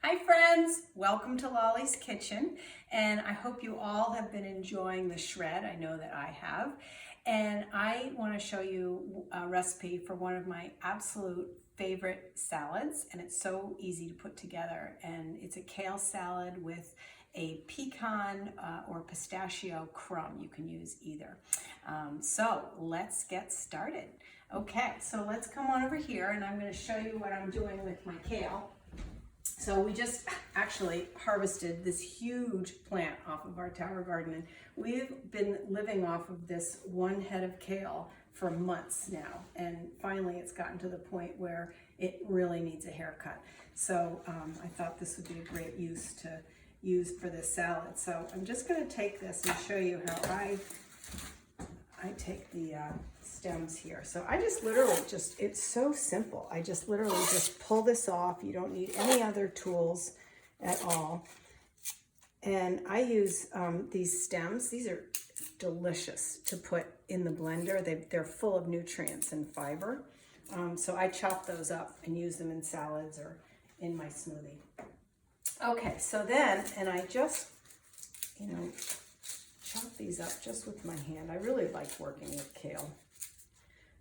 Hi friends, welcome to Lolly's Kitchen, and I hope you all have been enjoying the shred. I know that I have, and I want to show you a recipe for one of my absolute favorite salads, and it's so easy to put together, and it's a kale salad with a pecan or pistachio crumb. You can use either. So let's get started. Okay, so let's come on over here, and I'm going to show you what I'm doing with my kale. So we just actually harvested this huge plant off of our tower garden, and we've been living off of this one head of kale for months now, and finally it's gotten to the point where it really needs a haircut. So I thought this would be a great use for this salad. So I'm just going to take this and show you how I take the stems here. So I just literally it's so simple. I just literally just pull this off. You don't need any other tools at all. And I use these stems. These are delicious to put in the blender. They're full of nutrients and fiber. So I chop those up and use them in salads or in my smoothie. Okay, so then, and I just, chop these up just with my hand. I really like working with kale.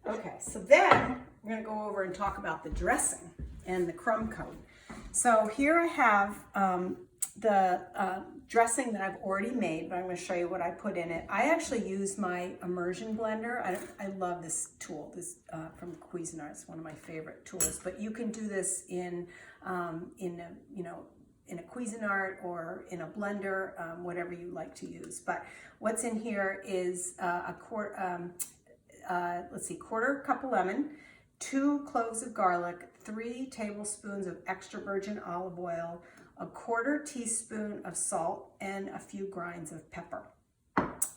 Okay, so then we're going to go over and talk about the dressing and the crumb coat. So here I have the dressing that I've already made, but I'm going to show you what I put in it. I actually use my immersion blender. I love this tool. This from Cuisinart. It's one of my favorite tools. But you can do this in a Cuisinart or in a blender, whatever you like to use. But what's in here is quarter cup of lemon, 2 cloves of garlic, 3 tablespoons of extra virgin olive oil, a 1/4 teaspoon of salt, and a few grinds of pepper.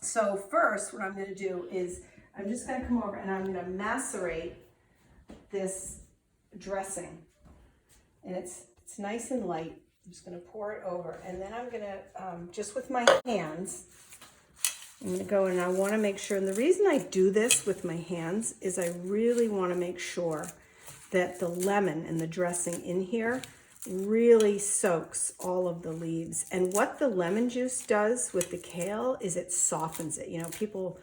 So first, what I'm going to do is I'm just going to come over and I'm going to macerate this dressing, and it's nice and light. I'm just going to pour it over, and then I'm going to, just with my hands, I'm going to go and I want to make sure, and the reason I do this with my hands is I really want to make sure that the lemon and the dressing in here really soaks all of the leaves. And what the lemon juice does with the kale is it softens it. People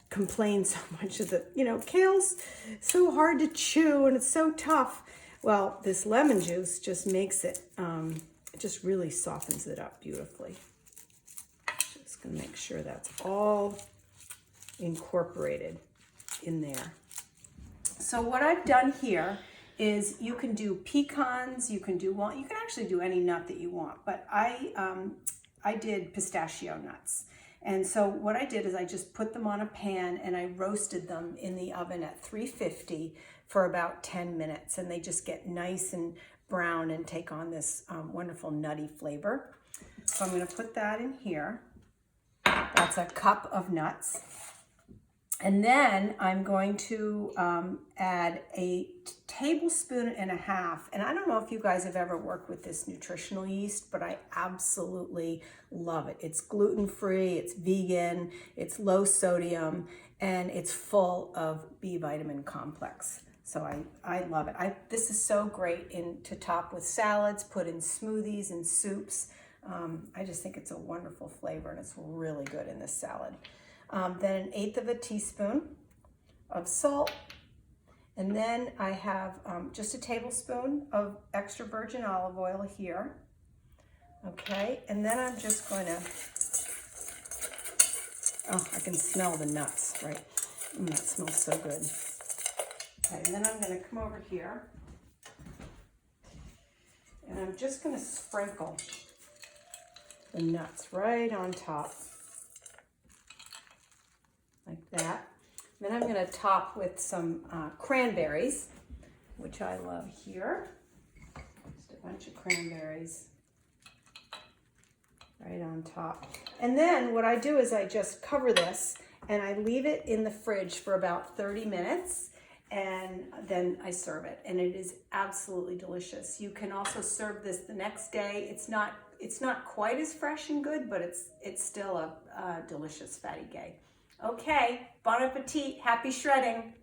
complain so much that, kale's so hard to chew and it's so tough. Well, this lemon juice just makes it, it just really softens it up beautifully. Just gonna make sure that's all incorporated in there. So what I've done here is you can do pecans, you can actually do any nut that you want, but I did pistachio nuts. And so what I did is I just put them on a pan and I roasted them in the oven at 350 for about 10 minutes, and they just get nice and brown and take on this wonderful nutty flavor. So I'm going to put that in here. That's a cup of nuts. And then I'm going to add a tablespoon and a half. And I don't know if you guys have ever worked with this nutritional yeast, but I absolutely love it. It's gluten-free, it's vegan, it's low sodium, and it's full of B vitamin complex. So I love it. This is so great to top with salads, put in smoothies and soups. I just think it's a wonderful flavor, and it's really good in this salad. Then 1/8 of a teaspoon of salt. And then I have just a tablespoon of extra virgin olive oil here. Okay, and then I'm just going to, I can smell the nuts, right? That smells so good. Okay, and then I'm going to come over here and I'm just going to sprinkle the nuts right on top, like that. Then I'm going to top with some cranberries, which I love here. Just a bunch of cranberries right on top. And then what I do is I just cover this and I leave it in the fridge for about 30 minutes. And then I serve it, and it is absolutely delicious. You can also serve this the next day. It's not quite as fresh and good, but it's still a delicious fatty gay. Okay, bon appetit, happy shredding.